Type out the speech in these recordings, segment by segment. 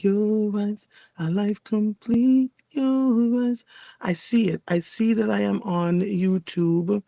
Your eyes, a life complete. Your eyes. I see it. I see that I am on YouTube.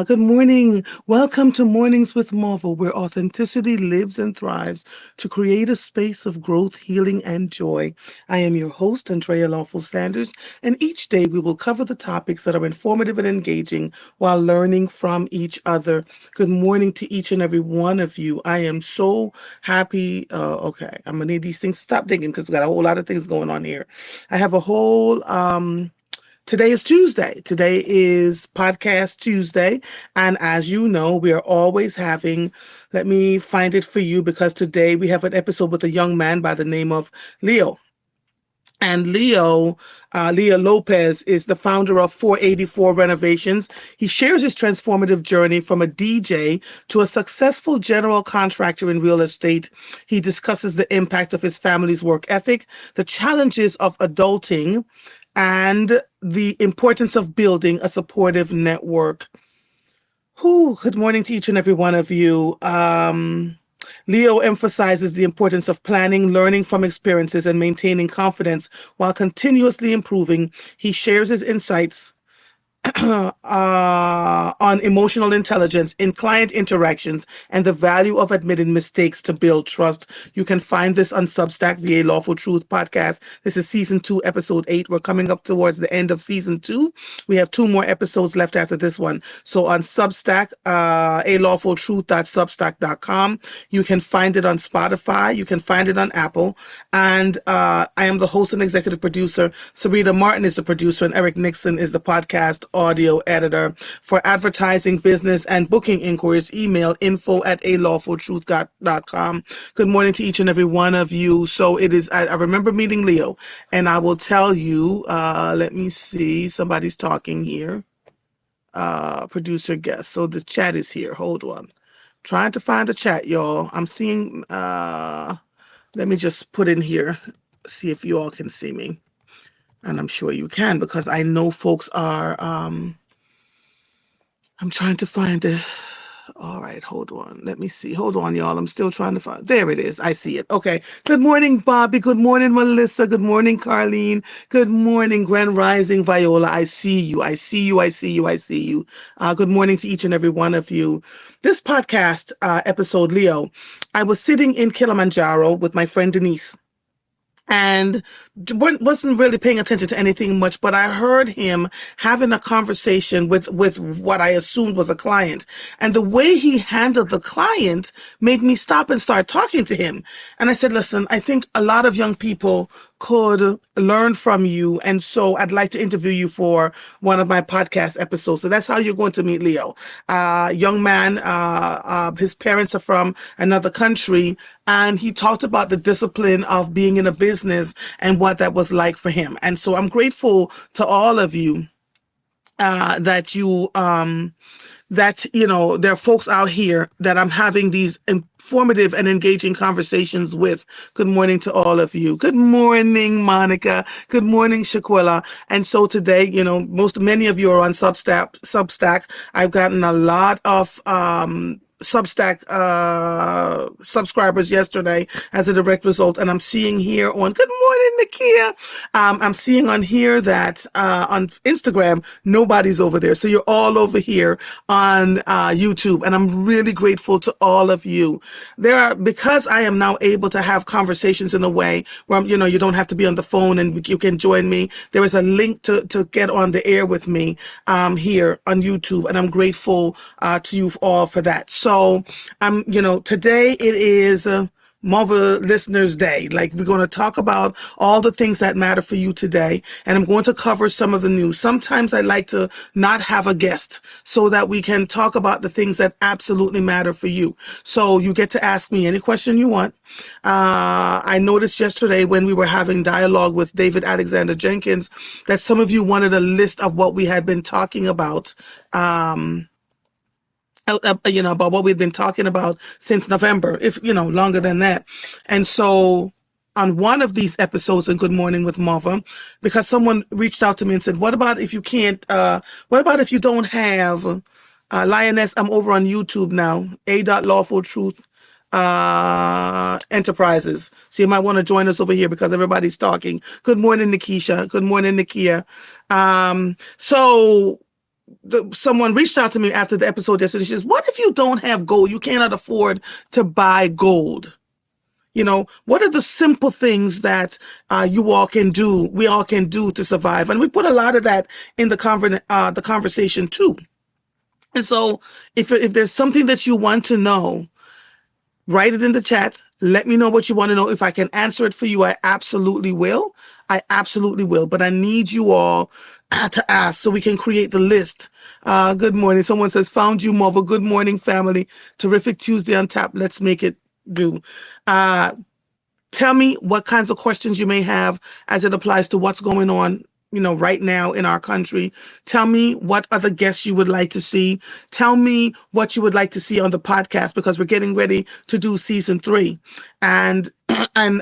Good morning. Welcome to Mornings with Marvel, where authenticity lives and thrives to create a space of growth, healing, and joy. I am your host, Andrea Lawful Sanders, and each day we will cover the topics that are informative and engaging while learning from each other. Good morning to each and every one of you. I am so happy. Okay, I'm gonna need these things to stop digging because we got a whole lot of things going on here. I have a whole Today is Tuesday. Today is Podcast Tuesday. And as you know, we are always having, let me find it for you because today we have an episode with a young man by the name of Leo. And Leo Lopez is the founder of 484 Renovations. He shares his transformative journey from a DJ to a successful general contractor in real estate. He discusses the impact of his family's work ethic, the challenges of adulting, and the importance of building a supportive network. Good morning to each and every one of you. Leo emphasizes the importance of planning, learning from experiences, and maintaining confidence while continuously improving. He shares his insights on emotional intelligence in client interactions and the value of admitting mistakes to build trust. You can find this on Substack, the A.Lawful Truth podcast. This is season 2, episode 8. We're coming up towards the end of season 2. We have 2 more episodes left after this one. So on Substack, alawfultruth.substack.com. You can find it on Spotify. You can find it on Apple. And I am the host and executive producer. Sarita Martin is the producer, and Eric Nixon is the podcast audio editor. For advertising, business, and booking inquiries, email info@alawfultruth.com. Good morning to each and every one of you. So it is, I remember meeting Leo, and I will tell you, let me see, somebody's talking here. Producer guest. So the chat is here. Hold on. Trying to find the chat, y'all. I'm seeing, let me just put in here, see if you all can see me. And I'm sure you can because I know folks are, I'm trying to find the, all right, hold on. Let me see. Hold on, y'all. I'm still trying to find, there it is. I see it. Okay. Good morning, Bobby. Good morning, Melissa. Good morning, Carlene. Good morning, Grand Rising Viola. I see you. I see you. I see you. I see you. Good morning to each and every one of you. This podcast episode, Leo, I was sitting in Kilimanjaro with my friend Denise, and wasn't really paying attention to anything much, but I heard him having a conversation with what I assumed was a client. And the way he handled the client made me stop and start talking to him. And I said, listen, I think a lot of young people could learn from you. And so I'd like to interview you for one of my podcast episodes. So that's how you're going to meet Leo. Young man, his parents are from another country, and he talked about the discipline of being in a business and what that was like for him. And so I'm grateful to all of you that you there are folks out here that I'm having these informative and engaging conversations with. Good morning to all of you. Good morning, Monica. Good morning, Shaquilla. And so today, many of you are on Substack. I've gotten a lot of Substack subscribers yesterday as a direct result, and I'm seeing here on good morning, Nakia. I'm seeing on here that on Instagram nobody's over there, so you're all over here on YouTube, and I'm really grateful to all of you. Because I am now able to have conversations in a way where you don't have to be on the phone and you can join me. There is a link to get on the air with me here on YouTube, and I'm grateful to you all for that. So today it is Marvel Listeners Day. Like, we're going to talk about all the things that matter for you today, and I'm going to cover some of the news. Sometimes I like to not have a guest so that we can talk about the things that absolutely matter for you. So you get to ask me any question you want. I noticed yesterday when we were having dialogue with David Alexander Jenkins that some of you wanted a list of what we had been talking about. About what we've been talking about since November, if longer than that. And so on one of these episodes in Good Morning with Marva, because someone reached out to me and said, what about if you don't have Lioness? I'm over on YouTube now, A.LawfulTruth. Enterprises. So you might want to join us over here because everybody's talking. Good morning, Nikisha. Good morning, Nikia. So someone reached out to me after the episode yesterday. She says, what if you don't have gold? You cannot afford to buy gold. What are the simple things that you all can do, we all can do to survive? And we put a lot of that in the conversation too. And so if there's something that you want to know, write it in the chat. Let me know what you want to know. If I can answer it for you, I absolutely will. I absolutely will. But I need you all to ask so we can create the list. Good morning. Someone says, found you, Marvel. Good morning, family. Terrific Tuesday on tap. Let's make it do. Tell me what kinds of questions you may have as it applies to what's going on, right now in our country. Tell me what other guests you would like to see. Tell me what you would like to see on the podcast, because we're getting ready to do season 3. And and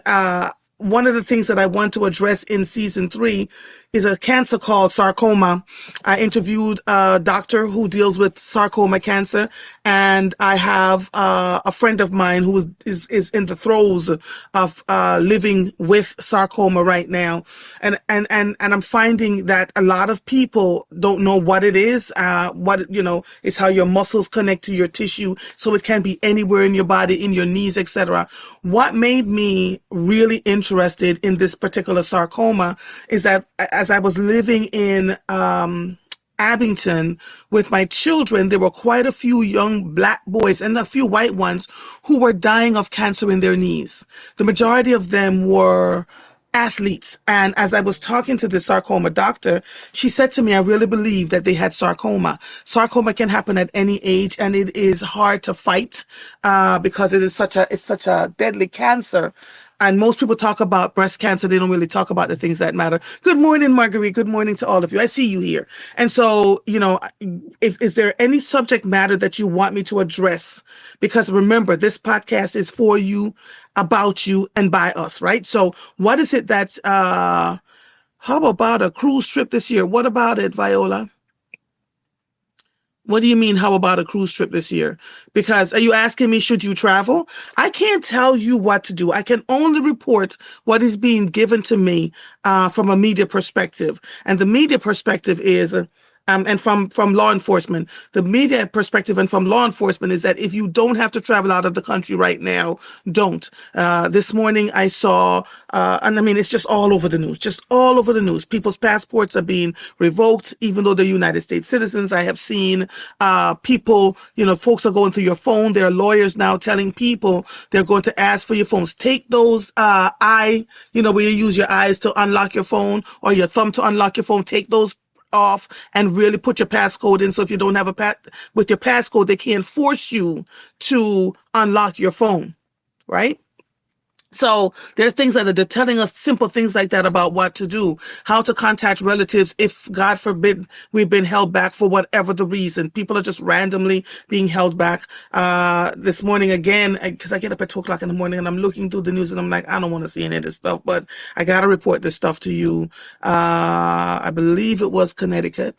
one of the things that I want to address in season 3 is a cancer called sarcoma. I interviewed a doctor who deals with sarcoma cancer, and I have a friend of mine who is in the throes of living with sarcoma right now, and I'm finding that a lot of people don't know what it is. It's how your muscles connect to your tissue, so it can be anywhere in your body, in your knees, etc. What made me really interested in this particular sarcoma is that as I was living in Abington with my children, there were quite a few young black boys and a few white ones who were dying of cancer in their knees. The majority of them were athletes. And as I was talking to the sarcoma doctor, she said to me, I really believe that they had sarcoma. Sarcoma can happen at any age, and it is hard to fight because it's such a deadly cancer. And most people talk about breast cancer. They don't really talk about the things that matter. Good morning, Marguerite. Good morning to all of you. I see you here. And so, if is there any subject matter that you want me to address? Because remember, this podcast is for you, about you, and by us, right? So what is it that's, how about a cruise trip this year? What about it, Viola? What do you mean, how about a cruise trip this year? Because are you asking me, should you travel? I can't tell you what to do. I can only report what is being given to me from a media perspective. And the media perspective is, and from law enforcement, the media perspective and from law enforcement is that if you don't have to travel out of the country right now, don't. This morning I saw, and I mean, it's just all over the news, just all over the news. People's passports are being revoked, even though they're United States citizens. I have seen people, folks are going through your phone. There are lawyers now telling people they're going to ask for your phones. Take those where you use your eyes to unlock your phone or your thumb to unlock your phone. Take those off and really put your passcode in. So if you don't have with your passcode, they can't force you to unlock your phone, right? So there are things that they're telling us, simple things like that about what to do, how to contact relatives if, God forbid, we've been held back for whatever the reason. People are just randomly being held back. This morning again, because I get up at 2 o'clock in the morning and I'm looking through the news and I'm like, I don't want to see any of this stuff, but I got to report this stuff to you. I believe it was Connecticut.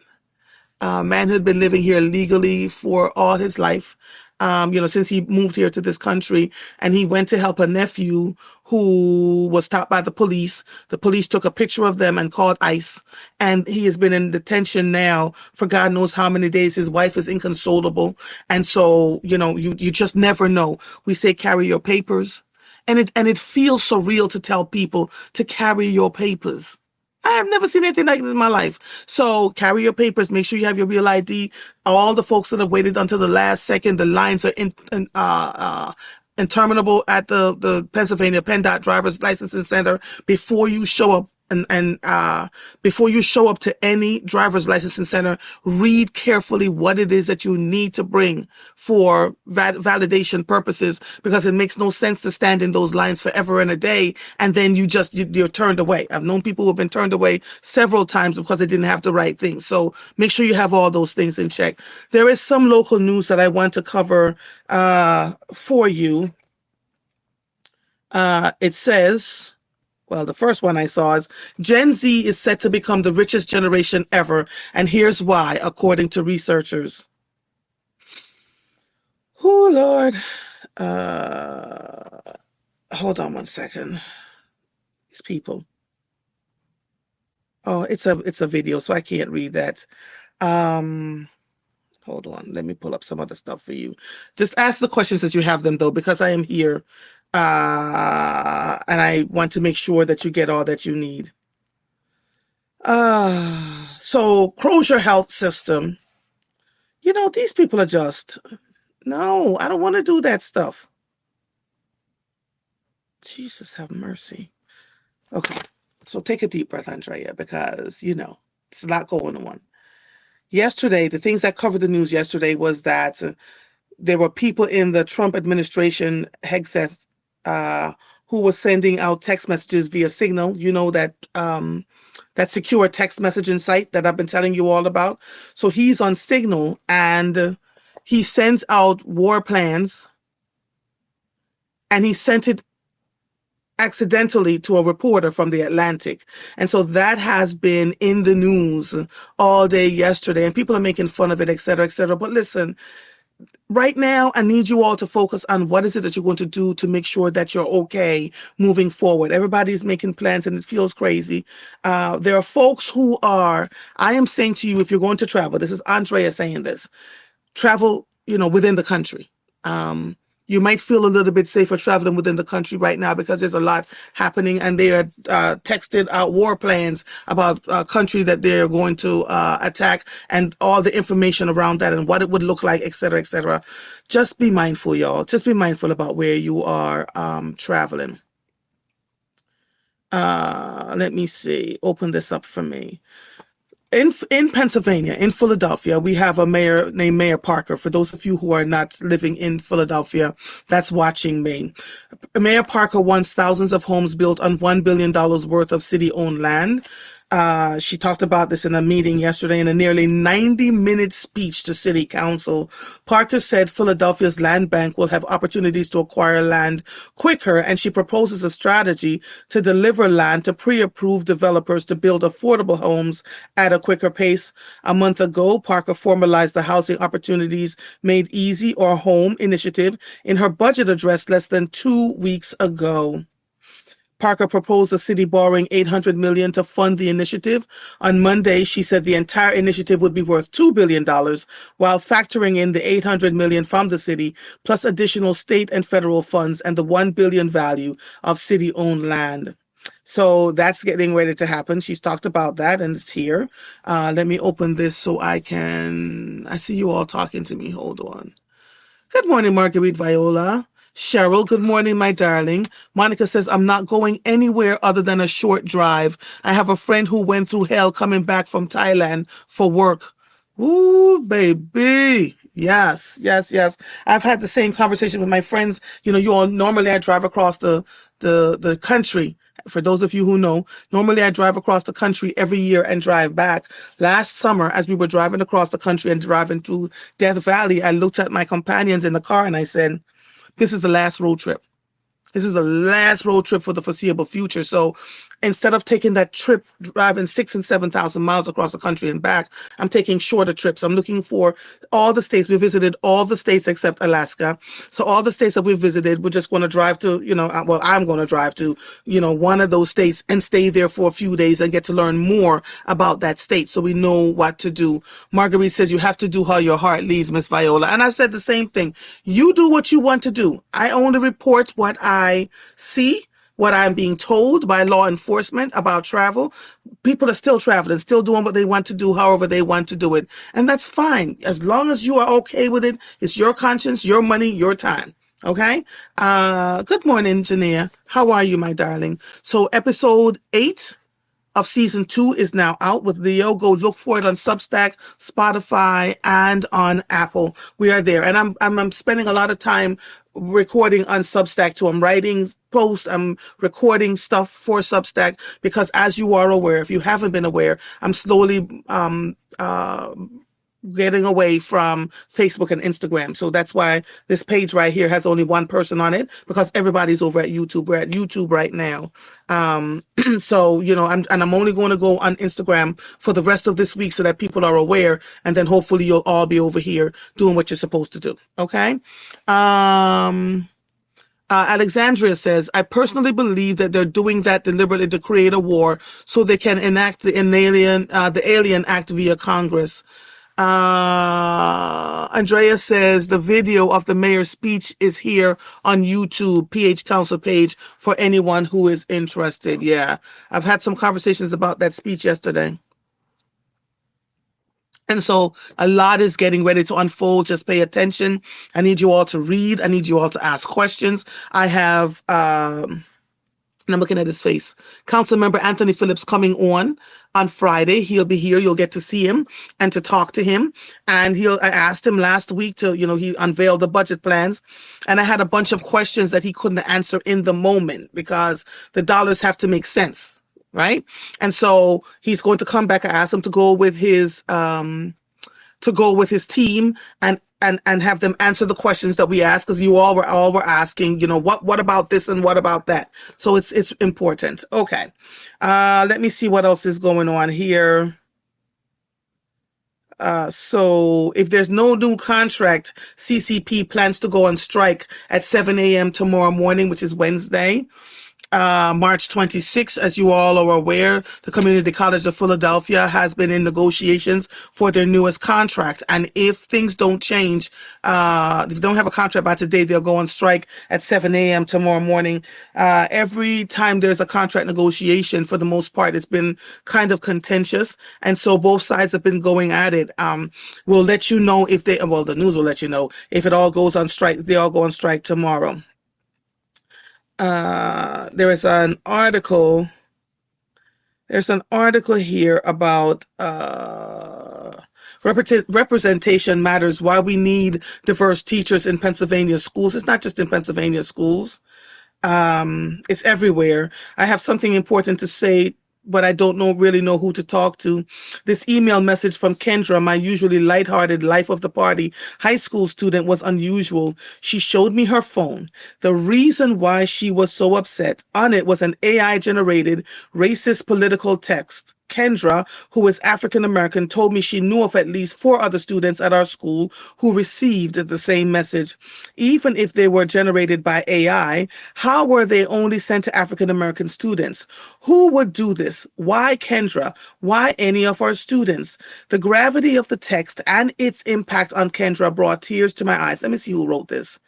Man who had been living here legally for all his life, since he moved here to this country, and he went to help a nephew who was stopped by the police. The police took a picture of them and called ICE, and he has been in detention now for God knows how many days. His wife is inconsolable, and so, you just never know. We say carry your papers, and it feels surreal to tell people to carry your papers. I have never seen anything like this in my life. So carry your papers. Make sure you have your real ID. All the folks that have waited until the last second, the lines are interminable at the Pennsylvania PennDOT Driver's Licensing Center before you show up. And before you show up to any driver's licensing center, read carefully what it is that you need to bring for validation purposes, because it makes no sense to stand in those lines forever and a day and then you're turned away. I've known people who have been turned away several times because they didn't have the right thing. So make sure you have all those things in check. There is some local news that I want to cover for you. It says, well, the first one I saw is Gen Z is set to become the richest generation ever, and here's why, according to researchers. Oh, Lord. Uh, hold on one second. These people. Oh, it's a video, so I can't read that. Um, Hold on. Let me pull up some other stuff for you. Just ask the questions as you have them, though, because I am here, and I want to make sure that you get all that you need. So Crozier Health System. These people are just no. I don't want to do that stuff. Jesus have mercy. Okay, so take a deep breath, Andrea, because it's a lot going on. Yesterday, the things that covered the news yesterday was that there were people in the Trump administration, Hegseth, who was sending out text messages via Signal. That secure text messaging site that I've been telling you all about. So he's on Signal and he sends out war plans, and he sent it accidentally to a reporter from the Atlantic. And so that has been in the news all day yesterday, and people are making fun of it, et cetera, et cetera. But listen, right now, I need you all to focus on what is it that you're going to do to make sure that you're okay moving forward. Everybody's making plans and it feels crazy. There are folks who are, I am saying to you, if you're going to travel, this is Andrea saying this, travel, within the country. Um, you might feel a little bit safer traveling within the country right now because there's a lot happening, and they are texted out war plans about a country that they're going to attack, and all the information around that and what it would look like, et cetera, et cetera. Just be mindful, y'all. Just be mindful about where you are traveling. Let me see. Open this up for me. In Pennsylvania, in Philadelphia, we have a mayor named Mayor Parker. For those of you who are not living in Philadelphia, that's watching me. Mayor Parker wants thousands of homes built on $1 billion worth of city-owned land. She talked about this in a meeting yesterday in a nearly 90-minute speech to City Council. Parker said Philadelphia's land bank will have opportunities to acquire land quicker, and she proposes a strategy to deliver land to pre-approved developers to build affordable homes at a quicker pace. A month ago, Parker formalized the Housing Opportunities Made Easy or HOME initiative in her budget address less than 2 weeks ago. Parker proposed the city borrowing $800 million to fund the initiative. On Monday, she said the entire initiative would be worth $2 billion, while factoring in the $800 million from the city, plus additional state and federal funds and the $1 billion value of city-owned land. So that's getting ready to happen. She's talked about that, and it's here. Let me open this so I see you all talking to me. Hold on. Good morning, Marguerite Viola. Cheryl, good morning, my darling. Monica says, I'm not going anywhere other than a short drive. I have a friend who went through hell coming back from Thailand for work. Ooh, baby. Yes, yes, yes. I've had the same conversation with my friends. Normally I drive across the country. For those of you who know, normally I drive across the country every year and drive back. Last summer, as we were driving across the country and driving through Death Valley, I looked at my companions in the car and I said, this is the last road trip. This is the last road trip for the foreseeable future. So instead of taking that trip, driving 6,000 and 7,000 miles across the country and back, I'm taking shorter trips. I'm looking for all the states. We visited all the states except Alaska. So all the states that we visited, we're just going to drive to, I'm going to drive to, one of those states and stay there for a few days and get to learn more about that state so we know what to do. Marguerite says you have to do how your heart leads, Miss Viola. And I said the same thing. You do what you want to do. I only report what I see, what I'm being told by law enforcement about travel. People are still traveling, still doing what they want to do, however they want to do it. And that's fine. As long as you are okay with it, it's your conscience, your money, your time. Okay? Good morning, Jania. How are you, my darling? So episode 8 of season 2 is now out with Leo. Go look for it on Substack, Spotify, and on Apple. We are there, and I'm spending a lot of time recording on Substack too. I'm writing posts, I'm recording stuff for Substack because, as you are aware, if you haven't been aware, I'm slowly getting away from Facebook and Instagram. So that's why this page right here has only one person on it, because everybody's over at YouTube. We're at YouTube right now. So, I'm only going to go on Instagram for the rest of this week so that people are aware. And then hopefully you'll all be over here doing what you're supposed to do. Okay. Alexandria says, I personally believe that they're doing that deliberately to create a war so they can enact the Alien Act via Congress. Andrea says the video of the mayor's speech is here on YouTube, PH Council page, for anyone who is interested. Yeah, I've had some conversations about that speech yesterday. And so a lot is getting ready to unfold. Just pay attention. I need you all to read. I need you all to ask questions. I have, and I'm looking at his face, Councilmember Anthony Phillips coming on Friday. He'll be here. You'll get to see him and to talk to him. And I asked him last week to, he unveiled the budget plans. And I had a bunch of questions that he couldn't answer in the moment because the dollars have to make sense. Right. And so he's going to come back. I asked him to go with his team and have them answer the questions that we asked, because you all were asking, what about this and what about that? So it's important. Okay. Let me see what else is going on here. So if there's no new contract, CCP plans to go on strike at 7 a.m. tomorrow morning, which is Wednesday. March 26th, as you all are aware, the Community College of Philadelphia has been in negotiations for their newest contract. And if things don't change, if they don't have a contract by today, they'll go on strike at 7 a.m. tomorrow morning. Every time there's a contract negotiation, for the most part, it's been kind of contentious. And so both sides have been going at it. We'll let you know the news will let you know if it all goes on strike. They all go on strike tomorrow. There is an article. There's an article here about representation matters. Why we need diverse teachers in Pennsylvania schools. It's not just in Pennsylvania schools. It's everywhere. I have something important to say, but I don't really know who to talk to. This email message from Kendra, my usually lighthearted life of the party high school student, was unusual. She showed me her phone. The reason why she was so upset on it was an AI generated racist political text. Kendra, who is African American, told me she knew of at least 4 other students at our school who received the same message. Even if they were generated by AI, how were they only sent to African American students? Who would do this? Why Kendra? Why any of our students? The gravity of the text and its impact on Kendra brought tears to my eyes. Let me see who wrote this.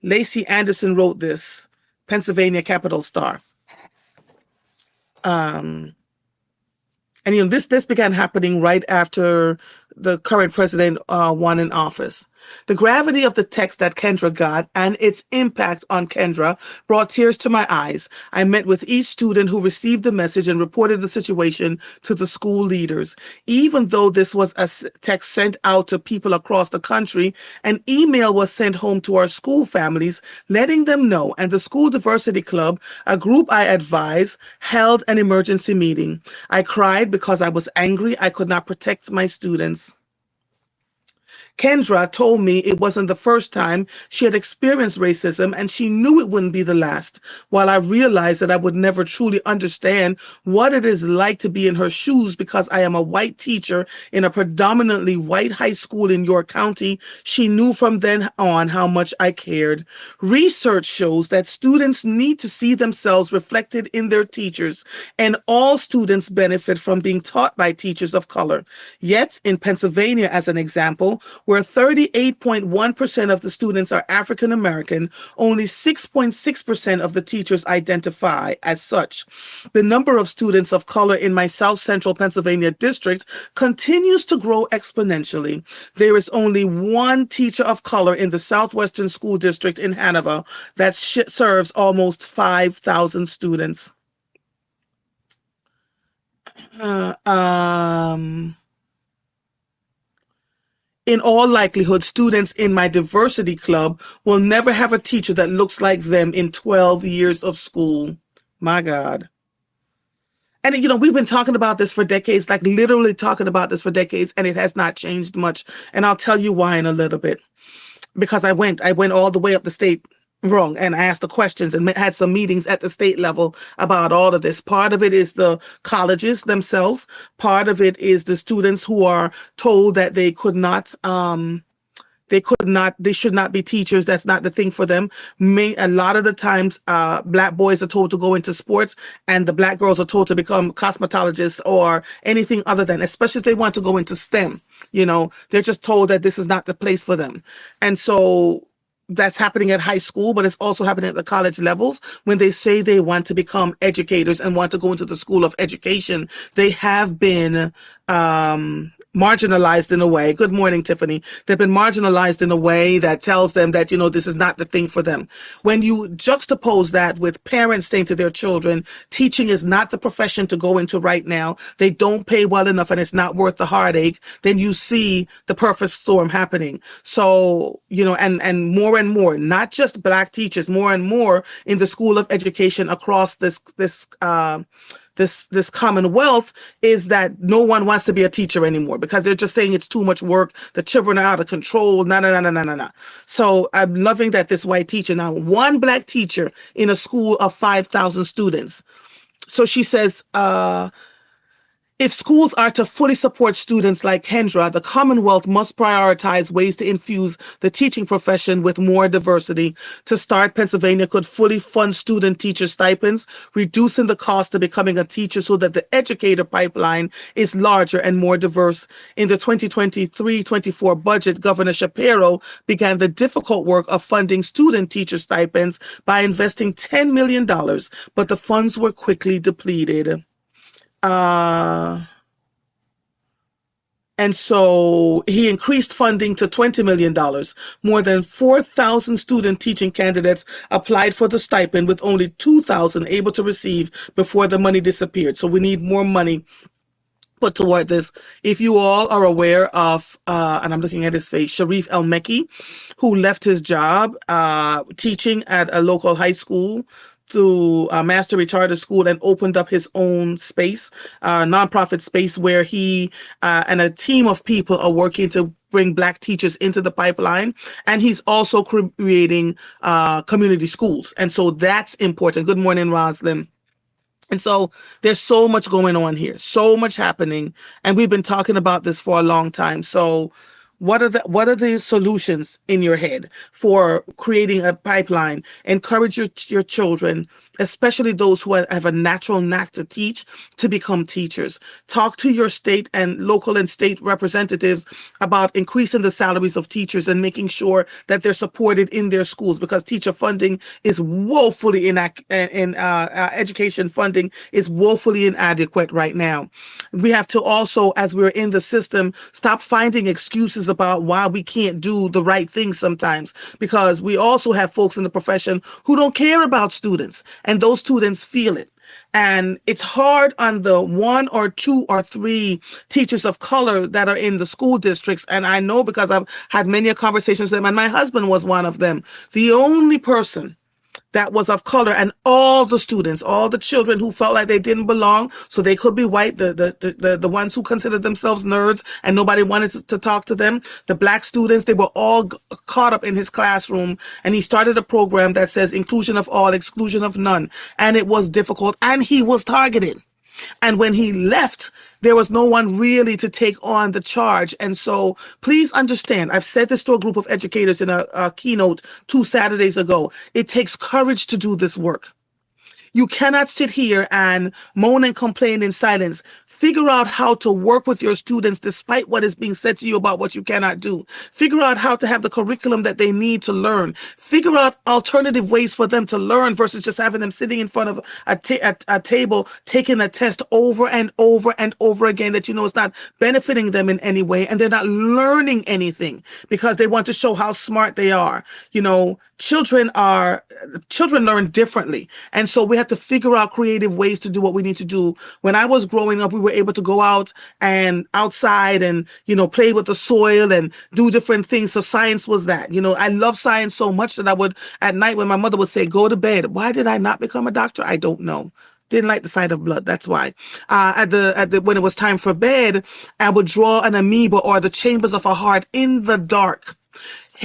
Lacey Anderson wrote this, Pennsylvania Capital Star. And this began happening right after the current president won in office. The gravity of the text that Kendra got and its impact on Kendra brought tears to my eyes. I met with each student who received the message and reported the situation to the school leaders. Even though this was a text sent out to people across the country, an email was sent home to our school families, letting them know. And the School Diversity Club, a group I advise, held an emergency meeting. I cried because I was angry I could not protect my students. Kendra told me it wasn't the first time she had experienced racism, and she knew it wouldn't be the last. While I realized that I would never truly understand what it is like to be in her shoes because I am a white teacher in a predominantly white high school in York County, she knew from then on how much I cared. Research shows that students need to see themselves reflected in their teachers, and all students benefit from being taught by teachers of color. Yet, in Pennsylvania, as an example, where 38.1% of the students are African American, only 6.6% of the teachers identify as such. The number of students of color in my South Central Pennsylvania district continues to grow exponentially. There is only one teacher of color in the Southwestern School District in Hanover that serves almost 5,000 students. In all likelihood, students in my diversity club will never have a teacher that looks like them in 12 years of school. My God. And we've been talking about this for decades, like literally talking about this for decades, and it has not changed much. And I'll tell you why in a little bit. Because I went all the way up the state wrong and asked the questions and had some meetings at the state level about all of this. Part of it is the colleges themselves. Part of it is the students who are told that they should not be teachers. That's not the thing for them. A lot of the times, black boys are told to go into sports, and the black girls are told to become cosmetologists or anything other than, especially if they want to go into STEM. They're just told that this is not the place for them. And so that's happening at high school, but it's also happening at the college levels. When they say they want to become educators and want to go into the school of education, they have been marginalized in a way. Good morning, Tiffany. They've been marginalized in a way that tells them that, this is not the thing for them. When you juxtapose that with parents saying to their children, teaching is not the profession to go into right now, they don't pay well enough and it's not worth the heartache, then you see the perfect storm happening. So, and more, not just black teachers, more and more in the school of education across this commonwealth, is that no one wants to be a teacher anymore because they're just saying it's too much work. The children are out of control. No, no, no, no, no, no, no. So I'm loving that this white teacher, now one black teacher in a school of 5,000 students. So she says, if schools are to fully support students like Kendra, the Commonwealth must prioritize ways to infuse the teaching profession with more diversity. To start, Pennsylvania could fully fund student teacher stipends, reducing the cost of becoming a teacher so that the educator pipeline is larger and more diverse. In the 2023-24 budget, Governor Shapiro began the difficult work of funding student teacher stipends by investing $10 million, but the funds were quickly depleted. Uh, and so he increased funding to $20 million. More than 4,000 student teaching candidates applied for the stipend, with only 2,000 able to receive before the money disappeared. So we need more money put toward this. If you all are aware of, and I'm looking at his face, Sharif El-Mekki, who left his job teaching at a local high school through a mastery charter school and opened up his own space, nonprofit space, where he and a team of people are working to bring black teachers into the pipeline. And he's also creating community schools. And so that's important. Good morning, Roslyn. And so there's so much going on here, so much happening, and we've been talking about this for a long time. So what are the solutions in your head for creating a pipeline? Encourage your children, especially those who have a natural knack to teach, to become teachers. Talk to your state and local and state representatives about increasing the salaries of teachers and making sure that they're supported in their schools, because teacher funding is woefully education funding is woefully inadequate right now. We have to also, as we're in the system, stop finding excuses about why we can't do the right thing sometimes, because we also have folks in the profession who don't care about students, and those students feel it. And it's hard on the one or two or three teachers of color that are in the school districts. And I know because I've had many conversations with them, and my husband was one of them. The only person that was of color, and all the students, all the children who felt like they didn't belong, so they could be white, the ones who considered themselves nerds and nobody wanted to talk to them, the black students, they were all caught up in his classroom. And he started a program that says inclusion of all, exclusion of none. And it was difficult, and he was targeted. And when he left, there was no one really to take on the charge. And so please understand, I've said this to a group of educators in a keynote 2 Saturdays ago. It takes courage to do this work. You cannot sit here and moan and complain in silence. Figure out how to work with your students despite what is being said to you about what you cannot do. Figure out how to have the curriculum that they need to learn. Figure out alternative ways for them to learn versus just having them sitting in front of a table taking a test over and over and over again that is not benefiting them in any way, and they're not learning anything because they want to show how smart they are. Children learn differently, and so we have to figure out creative ways to do what we need to do. When I was growing up, we were able to go outside and play with the soil and do different things. So science was that. I love science so much that I would, at night when my mother would say go to bed, why did I not become a doctor? I don't know. Didn't like the sight of blood. That's why. At the when it was time for bed, I would draw an amoeba or the chambers of a heart in the dark.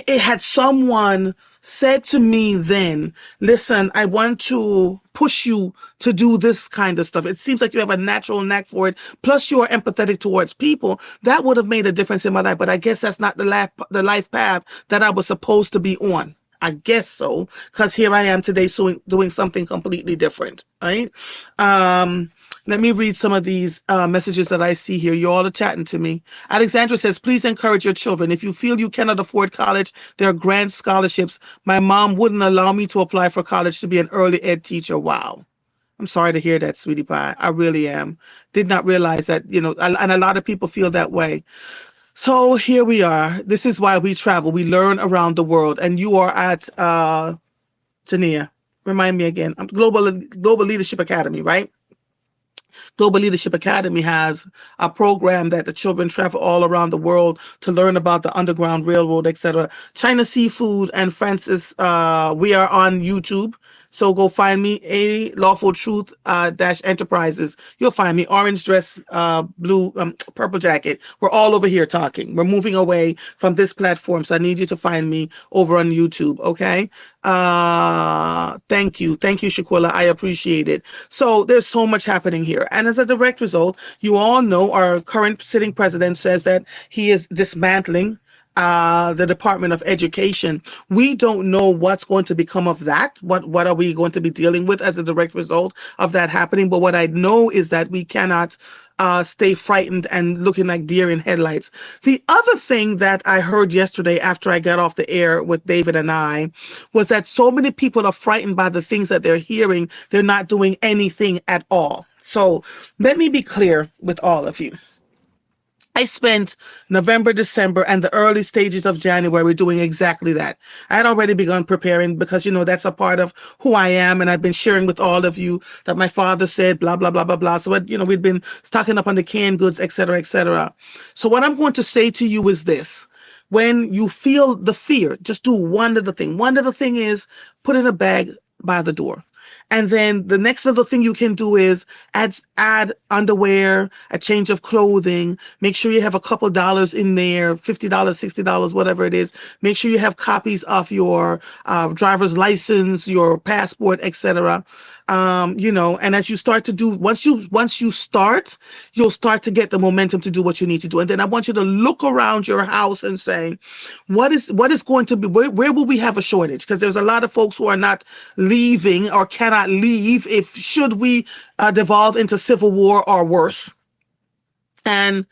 It had someone said to me then, listen, I want to push you to do this kind of stuff. It seems like you have a natural knack for it. Plus you are empathetic towards people. That would have made a difference in my life. But I guess that's not the life path that I was supposed to be on. I guess so, because here I am today doing something completely different, right? Um, Let me read some of these messages that I see here. You all are chatting to me. Alexandra says, please encourage your children. If you feel you cannot afford college, there are grant scholarships. My mom wouldn't allow me to apply for college to be an early ed teacher. Wow. I'm sorry to hear that, sweetie pie. I really am. Did not realize that, and a lot of people feel that way. So here we are. This is why we travel. We learn around the world. And you are at Tania. Remind me again. Global Leadership Academy, right? Global Leadership Academy has a program that the children travel all around the world to learn about the Underground Railroad, etc. China Seafood and Francis, we are on YouTube. So go find me, A.LawfulTruth dash Enterprises. You'll find me. Orange dress, blue, purple jacket. We're all over here talking. We're moving away from this platform. So I need you to find me over on YouTube. Okay. Thank you. Thank you, Shaquilla. I appreciate it. So there's so much happening here. And as a direct result, you all know our current sitting president says that he is dismantling the Department of Education. We don't know what's going to become of that. What are we going to be dealing with as a direct result of that happening? But what I know is that we cannot stay frightened and looking like deer in headlights. The other thing that I heard yesterday after I got off the air with David and I was that so many people are frightened by the things that they're hearing. They're not doing anything at all. So let me be clear with all of you. I spent November, December, and the early stages of January doing exactly that. I had already begun preparing because, that's a part of who I am. And I've been sharing with all of you that my father said, blah, blah, blah, blah, blah. So, we've been stocking up on the canned goods, et cetera, et cetera. So what I'm going to say to you is this. When you feel the fear, just do one little thing. One little thing is put in a bag by the door. And then the next little thing you can do is add underwear, a change of clothing. Make sure you have a couple dollars in there, $50, $60, whatever it is. Make sure you have copies of your driver's license, your passport, etc. And as you start to do, once you start, you'll start to get the momentum to do what you need to do. And then I want you to look around your house and say, what is going to be, where will we have a shortage? Because there's a lot of folks who are not leaving or cannot leave if should we devolve into civil war or worse. And,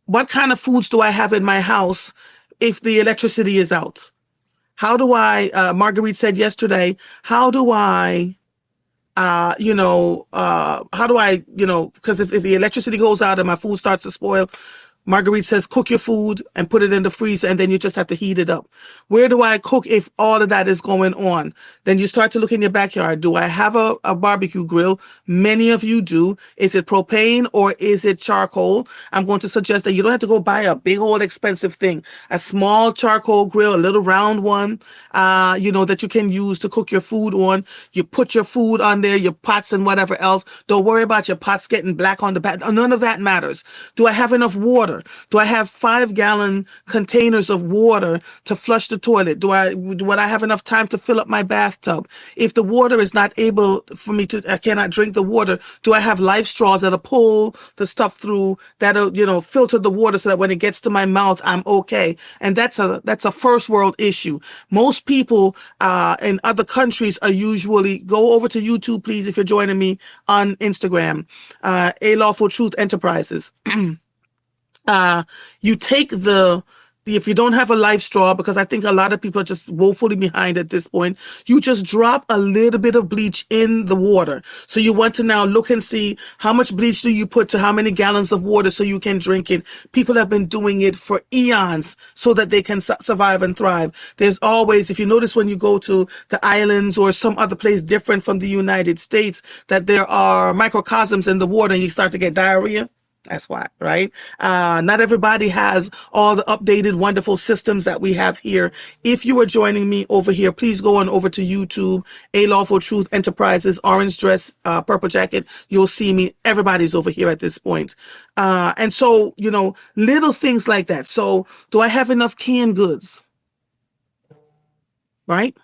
what kind of foods do I have in my house if the electricity is out? How do I, Marguerite said yesterday, how do I, how do I, because if the electricity goes out and my food starts to spoil, Marguerite says, cook your food and put it in the freezer, and then you just have to heat it up. Where do I cook if all of that is going on? Then you start to look in your backyard. Do I have a barbecue grill? Many of you do. Is it propane or is it charcoal? I'm going to suggest that you don't have to go buy a big old expensive thing. A small charcoal grill, a little round one, that you can use to cook your food on. You put your food on there, your pots and whatever else. Don't worry about your pots getting black on the back. None of that matters. Do I have enough water? Do I have 5-gallon containers of water to flush the toilet? Would I have enough time to fill up my bathtub? If the water is not able for me I cannot drink the water, do I have life straws that'll pull the stuff through, that'll, filter the water so that when it gets to my mouth, I'm okay? And that's a first world issue. Most people in other countries are usually, go over to YouTube, please, if you're joining me on Instagram, A.LawfulTruth Enterprises. You take if you don't have a life straw, because I think a lot of people are just woefully behind at this point, you just drop a little bit of bleach in the water. So you want to now look and see how much bleach do you put to how many gallons of water so you can drink it. People have been doing it for eons so that they can survive and thrive. There's always, if you notice when you go to the islands or some other place different from the United States, that there are microcosms in the water and you start to get diarrhea. That's why, right? Not everybody has all the updated, wonderful systems that we have here. If you are joining me over here, please go on over to YouTube, A Lawful Truth Enterprises, orange dress, purple jacket. You'll see me. Everybody's over here at this point. And so, little things like that. So, do I have enough canned goods? Right?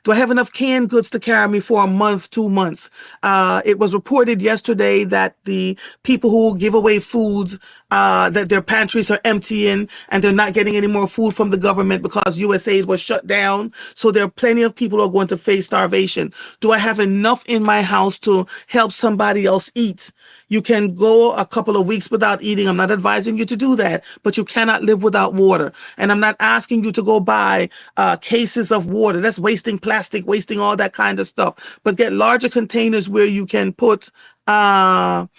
Do I have enough canned goods to carry me for a month, 2 months? It was reported yesterday that the people who give away foods, that their pantries are emptying and they're not getting any more food from the government because USAID was shut down. So there are plenty of people who are going to face starvation. Do I have enough in my house to help somebody else eat? You can go a couple of weeks without eating. I'm not advising you to do that, but you cannot live without water. And I'm not asking you to go buy cases of water. That's wasting plastic, wasting all that kind of stuff. But get larger containers where you can put and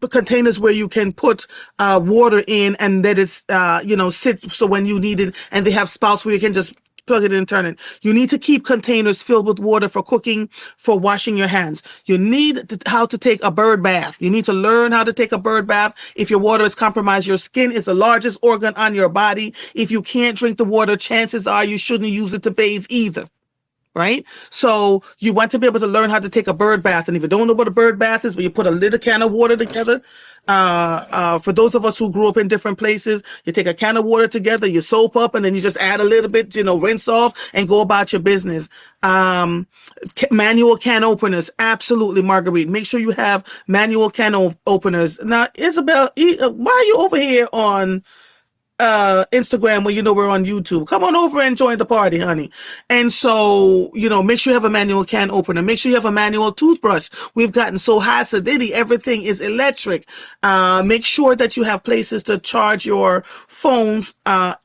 containers where you can put water in and let it sit, so when you need it, and they have spouts where you can just plug it in and turn it. You need to keep containers filled with water for cooking, for washing your hands. You need how to take a bird bath. You need to learn how to take a bird bath. If your water is compromised, your skin is the largest organ on your body. If you can't drink the water, chances are you shouldn't use it to bathe either. Right? So you want to be able to learn how to take a bird bath. And if you don't know what a bird bath is, where you put a little can of water together, for those of us who grew up in different places, you take a can of water together, you soap up, and then you just add a little bit, rinse off and go about your business. Manual can openers. Absolutely, Marguerite. Make sure you have manual can openers. Now, Isabel, why are you over here on Instagram when we're on YouTube? Come on over and join the party, honey. And so, make sure you have a manual can opener. Make sure you have a manual toothbrush. We've gotten so high acidity, everything is electric. Make sure that you have places to charge your phones,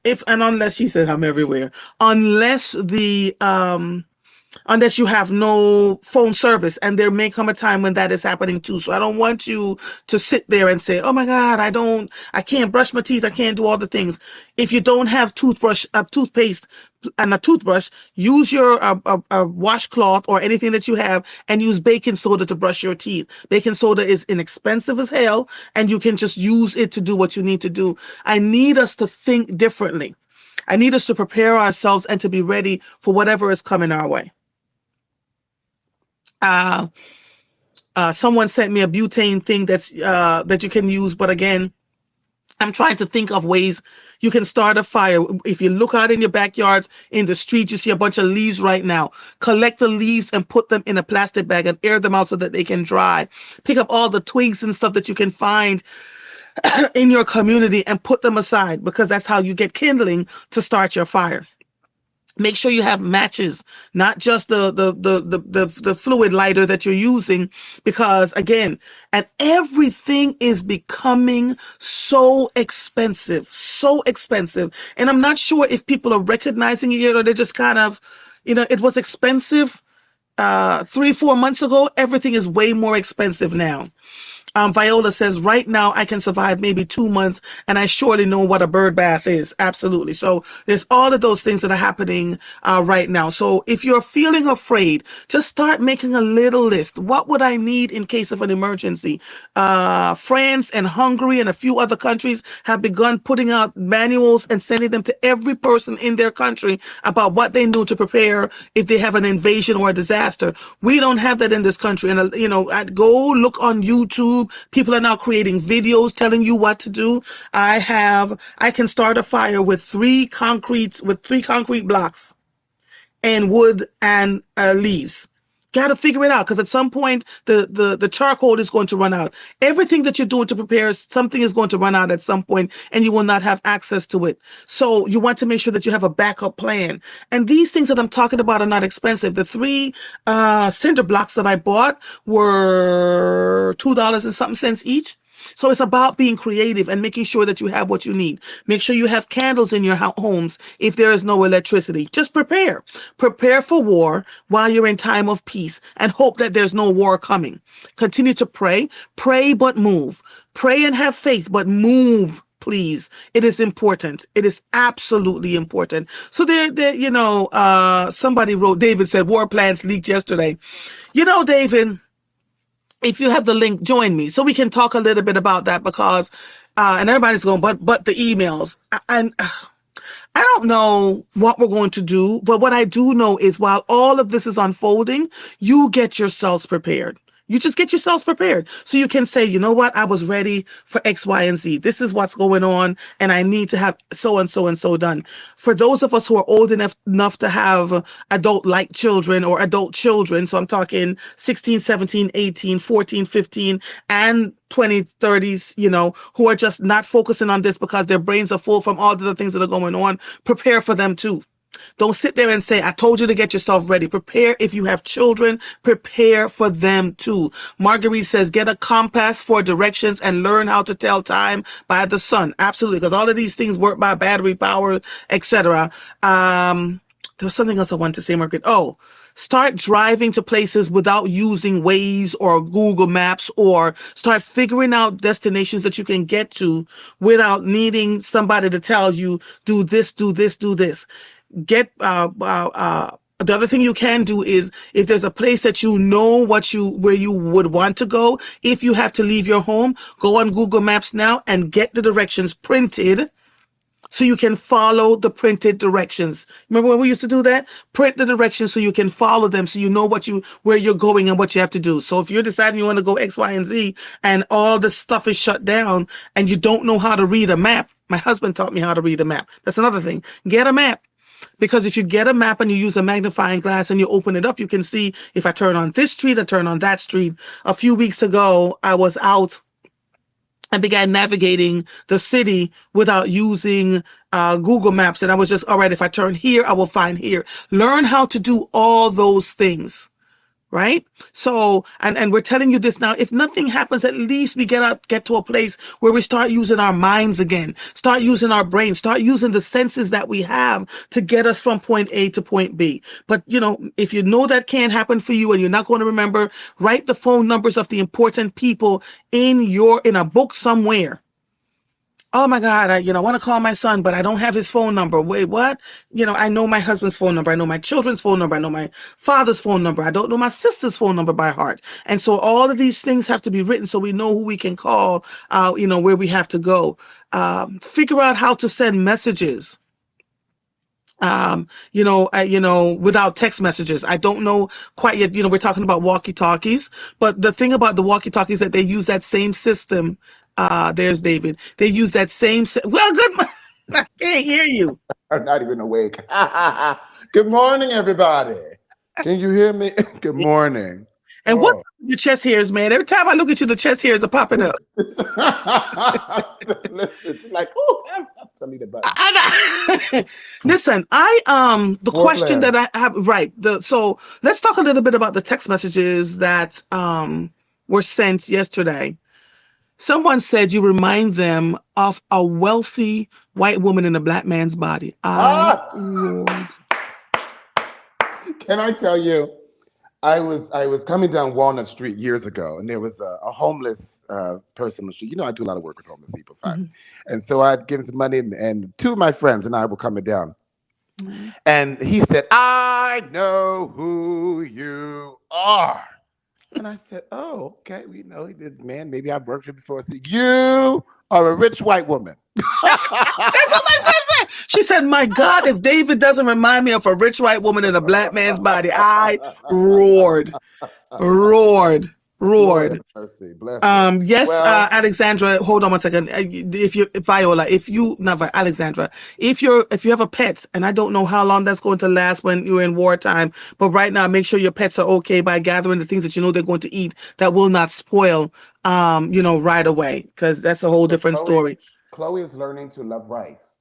if and unless, she said I'm everywhere, unless unless you have no phone service, and there may come a time when that is happening too. So I don't want you to sit there and say, oh my God, I can't brush my teeth, I can't do all the things. If you don't have toothpaste and a toothbrush, use your a washcloth or anything that you have, and use baking soda to brush your teeth. Baking soda is inexpensive as hell, and you can just use it to do what you need to do. I need us to think differently. I need us to prepare ourselves and to be ready for whatever is coming our way. Uh, Someone sent me a butane thing that you can use, but again, I'm trying to think of ways you can start a fire. If you look out in your backyards, in the street, you see a bunch of leaves right now. Collect the leaves and put them in a plastic bag and air them out so that they can dry. Pick up all the twigs and stuff that you can find in your community and put them aside, because that's how you get kindling to start your fire. Make sure you have matches, not just the fluid lighter that you're using, because again, and everything is becoming so expensive, so expensive. And I'm not sure if people are recognizing it yet, or they're just kind of, it was expensive 3-4 months ago. Everything is way more expensive now. Viola says, right now I can survive maybe 2 months, and I surely know what a bird bath is. Absolutely. So there's all of those things that are happening right now. So if you're feeling afraid, just start making a little list. What would I need in case of an emergency? France and Hungary and a few other countries have begun putting out manuals and sending them to every person in their country about what they need to prepare if they have an invasion or a disaster. We don't have that in this country. And, I'd go look on YouTube. People are now creating videos telling you what to do. I can start a fire with three concrete blocks and wood and leaves. Got to figure it out, because at some point the charcoal is going to run out. Everything that you're doing to prepare, something is going to run out at some point, and you will not have access to it. So you want to make sure that you have a backup plan. And these things that I'm talking about are not expensive. The 3 cinder blocks that I bought were $2 and something cents each. So it's about being creative and making sure that you have what you need. Make sure you have candles in your homes if there is no electricity. Just prepare. Prepare for war while you're in time of peace, and hope that there's no war coming. Continue to pray. Pray but move. Pray and have faith, but move, please. It is important. It is absolutely important. So somebody wrote, David said, war plans leaked yesterday. David, if you have the link, join me so we can talk a little bit about that because, and everybody's going, but the emails. And I don't know what we're going to do, but what I do know is while all of this is unfolding, you get yourselves prepared. You just get yourselves prepared. So you can say, you know what? I was ready for X, Y, and Z. This is what's going on, and I need to have so and so and so done. For those of us who are old enough to have adult like children or adult children, so I'm talking 16, 17, 18, 14, 15, and 20, 30s, who are just not focusing on this because their brains are full from all the other things that are going on, prepare for them too. Don't sit there and say, I told you to get yourself ready. Prepare if you have children, prepare for them too. Marguerite says, get a compass for directions and learn how to tell time by the sun. Absolutely, because all of these things work by battery power, etc. There was something else I wanted to say, Margaret. Oh, start driving to places without using Waze or Google Maps, or start figuring out destinations that you can get to without needing somebody to tell you, do this, do this, do this. Get the other thing you can do is if there's a place that where you would want to go, if you have to leave your home, go on Google Maps now and get the directions printed so you can follow the printed directions. Remember when we used to do that? Print the directions so you can follow them, so you know where you're going and what you have to do. So if you're deciding you want to go X, Y, and Z and all the stuff is shut down and you don't know how to read a map, my husband taught me how to read a map. That's another thing. Get a map. Because if you get a map and you use a magnifying glass and you open it up, you can see if I turn on this street, I turn on that street. A few weeks ago, I was out and began navigating the city without using Google Maps. And I was just, all right, if I turn here, I will find here. Learn how to do all those things. Right? So, and we're telling you this now, if nothing happens, at least we get to a place where we start using our minds again, start using our brains, start using the senses that we have to get us from point A to point B. But, if you know that can't happen for you and you're not going to remember, write the phone numbers of the important people in a book somewhere. Oh my God, I want to call my son, but I don't have his phone number. Wait, what? I know my husband's phone number. I know my children's phone number. I know my father's phone number. I don't know my sister's phone number by heart. And so all of these things have to be written so we know who we can call, where we have to go. Figure out how to send messages. Without text messages. I don't know quite yet. We're talking about walkie-talkies, but the thing about the walkie-talkies that they use that same system. There's David. They use that same. Well, good. I can't hear you. I'm not even awake. Good morning, everybody. Can you hear me? Good morning. And what's Oh. your chest hairs, man? Every time I look at you, the chest hairs are popping up. Listen, like, oh, tell me the button. Listen, the War question that plans. I have, right? So let's talk a little bit about the text messages that were sent yesterday. Someone said you remind them of a wealthy white woman in a black man's body. I Ah, roared. can I tell you? I was coming down Walnut Street years ago, and there was a homeless person on the street. I do a lot of work with homeless people, fine. Mhm, And so I'd give him some money, and two of my friends and I were coming down. mhm. And he said, I know who you are. And I said, oh, okay. We know he did, man. Maybe I've worked here before. I said, you are a rich white woman. That's what my friend said. She said, "My God, if David doesn't remind me of a rich white woman in a black man's body," I roared, roared, Lord have roared. mercy. Bless him. Yes, Well, Alexandra, hold on one second. Viola, if you, not Alexandra, if you have a pet, and I don't know how long that's going to last when you're in wartime, but right now, make sure your pets are okay by gathering the things that you know they're going to eat that will not spoil, right away, because that's a whole so different story. Chloe is learning to love rice.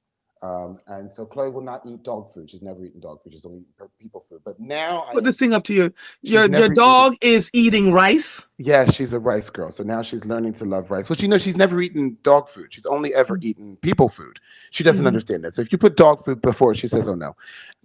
And so Chloe will not eat dog food. She's never eaten dog food. She's only eaten people food. But now I Put am, this thing up to you. she's Your never eaten. dog is eating rice. Yeah, she's a rice girl. So now she's learning to love rice. Well, she's never eaten dog food. She's only ever eaten people food. She doesn't Mm-hmm, understand that. So if you put dog food before, she says, "Oh no."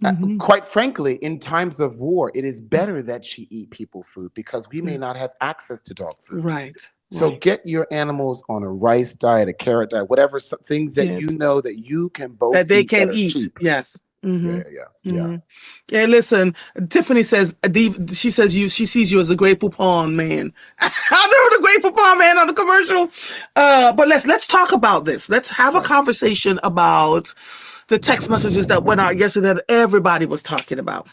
mm-hmm. Quite frankly, in times of war, it is better that she eat people food because we may Yes. not have access to dog food. Right, So right. get your animals on a rice diet, a carrot diet, whatever things that you Yes. know that you can both That they eat that can are eat. cheap. Yes. Mm-hmm. Yeah, yeah, yeah. Mm-hmm. Yeah, listen, Tiffany says, she says she sees you as a great poupon man. I know the great poupon man on the commercial. But let's talk about this. Let's have a Right. conversation about the text messages that went out yesterday that everybody was talking about.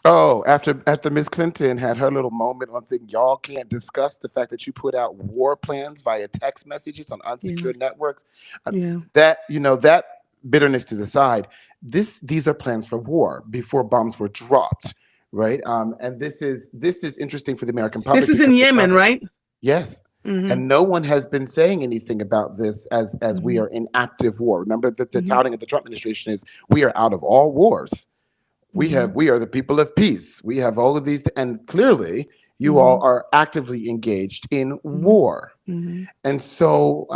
Oh, after Miss Clinton had her little moment on thing, y'all can't discuss the fact that you put out war plans via text messages on Yeah, unsecured networks. Uh, yeah. that that bitterness to the side. These are plans for war before bombs were dropped, right? And this is interesting for the American This public is in because the Yemen, government, right? yes, Mm-hmm. and no one has been saying anything about this as we Mm-hmm. are in active war. Remember that the Mm-hmm. touting of the Trump administration is we are out of all wars. Mm-hmm. We are the people of peace. We have all of these, and clearly you Mm-hmm. all are actively engaged in Mm-hmm. war. Mm-hmm. And so,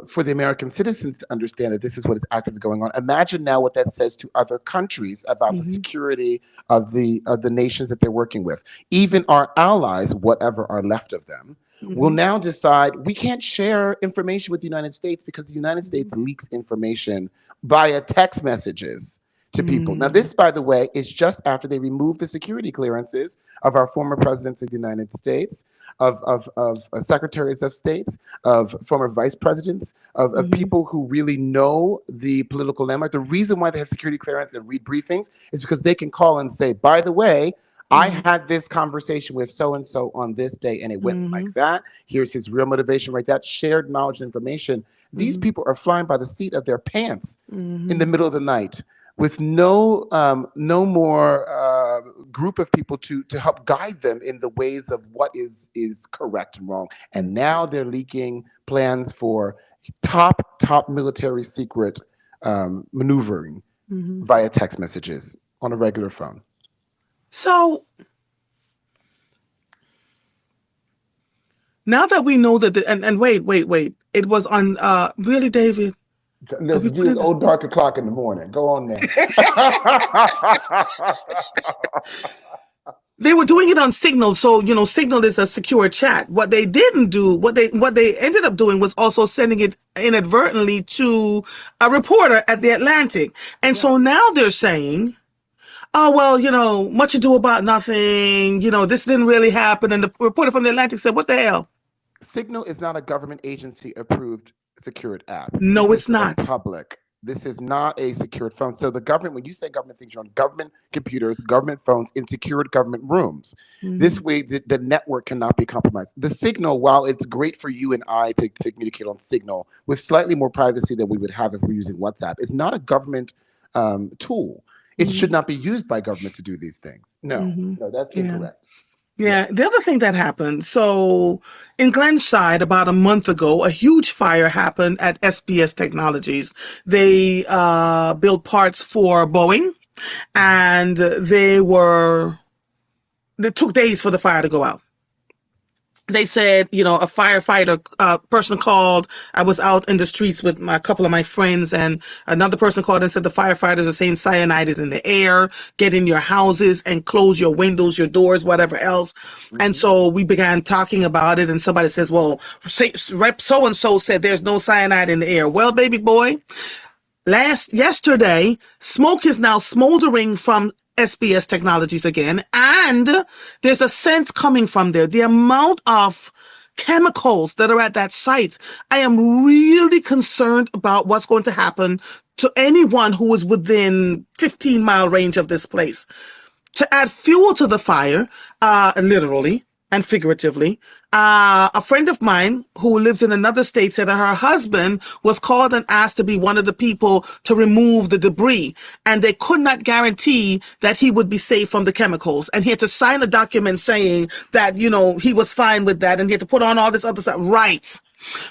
for the American citizens to understand that this is what is actively going on, imagine now what that says to other countries about the Mm-hmm. security of the nations that they're working with. Even our allies, whatever are left of them, will Mm-hmm. now decide we can't share information with the United States because the United States leaks information via text messages to people. Now, Mm-hmm. this, by the way, is just after they removed the security clearances of our former presidents of the United States, of secretaries of states, of former vice presidents, of Mm-hmm. people who really know the political landmark. The reason why they have security clearance and read briefings is because they can call and say, by the way, I Mm-hmm. had this conversation with so and so on this day and it went Mm-hmm. like that. Here's his real motivation, right? That shared knowledge and information. These Mm-hmm. people are flying by the seat of their pants in the Mm-hmm. middle of the night with no more group of people to help guide them in the ways of what is correct and wrong. And now they're leaking plans for top military secret maneuvering Mm-hmm. via text messages on a regular phone. So now that we know that, and wait, it was on, really, David? Are we Listen, you is putting old dark o'clock in the morning. Go on now. they were doing it on Signal, so Signal is a secure chat. What they didn't do, what they ended up doing was also sending it inadvertently to a reporter at the Atlantic. And Yeah. so now they're saying, oh, well, much ado about nothing, this didn't really happen. And the reporter from the Atlantic said, what the hell? Signal is not a government agency approved secured app. No, This is it's for the not. public. This is not a secured phone. So the government, when you say government things, you're on government computers, government phones, in secured government rooms. Mm-hmm. This way, the network cannot be compromised. The Signal, while it's great for you and I to communicate on Signal with slightly more privacy than we would have if we're using WhatsApp, is not a government tool. It Mm-hmm. should not be used by government to do these things. No, Mm-hmm. no, that's Yeah. incorrect. Yeah. Yeah, the other thing that happened, so in Glenside about a month ago, a huge fire happened at SBS Technologies. They built parts for Boeing, and it took days for the fire to go out. They said, a firefighter person called. I was out in the streets with a couple of my friends, and another person called and said the firefighters are saying cyanide is in the air. Get in your houses and close your windows, your doors, whatever else. And Hmm. so we began talking about it, and somebody says, well, Rep so and so said there's no cyanide in the air. Well, baby boy, yesterday, smoke is now smoldering from SBS Technologies again, and there's a scent coming from there. The amount of chemicals that are at that site, I am really concerned about what's going to happen to anyone who is within 15-mile range of this place. To add fuel to the fire, literally and figuratively, a friend of mine who lives in another state said that her husband was called and asked to be one of the people to remove the debris, and they could not guarantee that he would be safe from the chemicals. And he had to sign a document saying that, he was fine with that, and he had to put on all this other stuff. Right.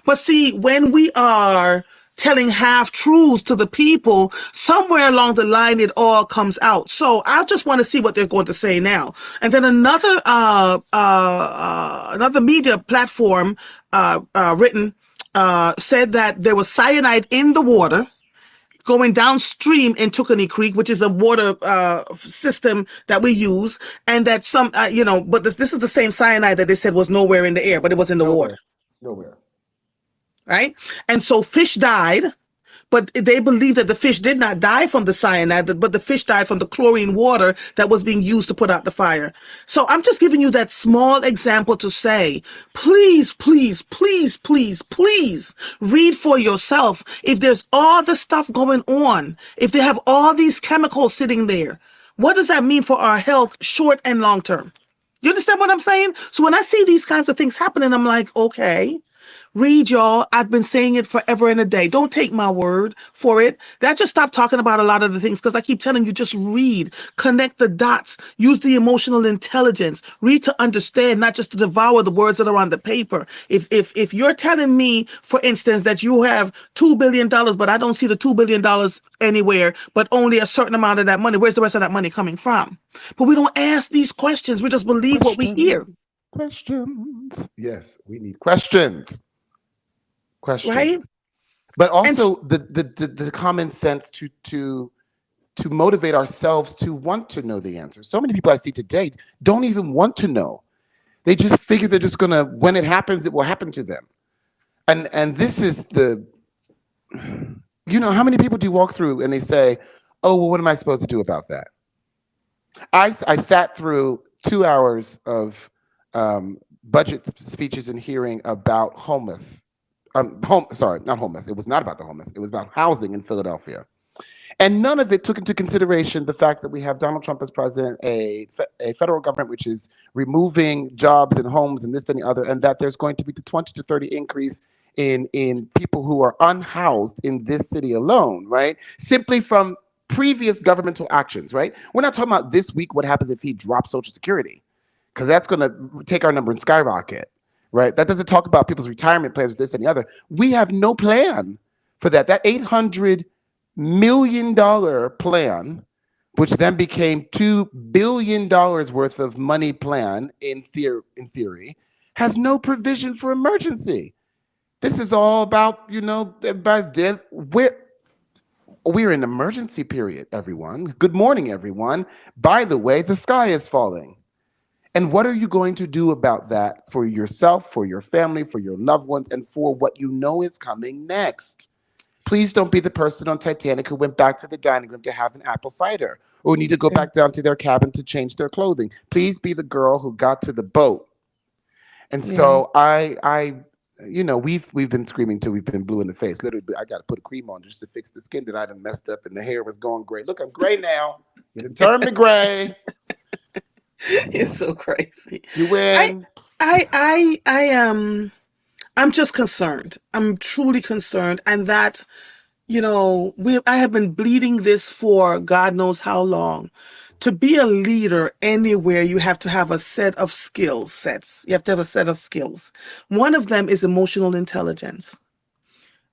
But see, when we are telling half truths to the people, somewhere along the line it all comes out. So I just want to see what they're going to say now. And then another media platform written said that there was cyanide in the water going downstream in Tukani Creek, which is a water system that we use, and that but this is the same cyanide that they said was nowhere in the air, but it was in the water, Nowhere. Nowhere. right? And so fish died. But they believe that the fish did not die from the cyanide, but the fish died from the chlorine water that was being used to put out the fire. So I'm just giving you that small example to say, please, please, please, please, please read for yourself. If there's all the stuff going on, if they have all these chemicals sitting there, what does that mean for our health, short and long term? You understand what I'm saying? So when I see these kinds of things happening, I'm like, okay, read, y'all. I've been saying it forever and a day. Don't take my word for it. That just stop talking about a lot of the things because I keep telling you, just read, connect the dots, use the emotional intelligence, read to understand, not just to devour the words that are on the paper. If you're telling me, for instance, that you have $2 billion, but I don't see the $2 billion anywhere, but only a certain amount of that money, where's the rest of that money coming from? But we don't ask these questions. We just believe what we hear, Questions. Questions. Yes, we need questions. right? Questions. But And also the common sense to motivate ourselves to want to know the answer. So many people I see today don't even want to know. They just figure they're just gonna, when it happens, it will happen to them. And this is the, how many people do you walk through and they say, oh, well, what am I supposed to do about that? I sat through 2 hours of budget speeches and hearing about homeless. Sorry, not homeless. It was not about the homeless. It was about housing in Philadelphia. And none of it took into consideration the fact that we have Donald Trump as president, a federal government which is removing jobs and homes and this and the other, and that there's going to be the 20 to 30 increase in people who are unhoused in this city alone, right? Simply from previous governmental actions, right? We're not talking about this week what happens if he drops Social Security, because that's going to take our number and skyrocket, right? That doesn't talk about people's retirement plans, this and the other. We have no plan for that. That $800 million plan, which then became $2 billion worth of money plan in theory, has no provision for emergency. This is all about, everybody's dead. We're in emergency period, everyone. Good morning, everyone. By the way, the sky is falling. And what are you going to do about that for yourself, for your family, for your loved ones, and for what you know is coming next? Please don't be the person on Titanic who went back to the dining room to have an apple cider or need to go yeah, back down to their cabin to change their clothing. Please be the girl who got to the boat. And yeah. so we've been screaming till we've been blue in the face. Literally, I got to put a cream on just to fix the skin that I done messed up and the hair was going gray. Look, I'm gray now. You done turned me gray. It's so crazy. You I win. I am I'm just concerned. I'm truly concerned, and that, we I have been bleeding this for God knows how long. To be a leader anywhere, you have to have a set of skill sets. You have to have a set of skills. One of them is emotional intelligence.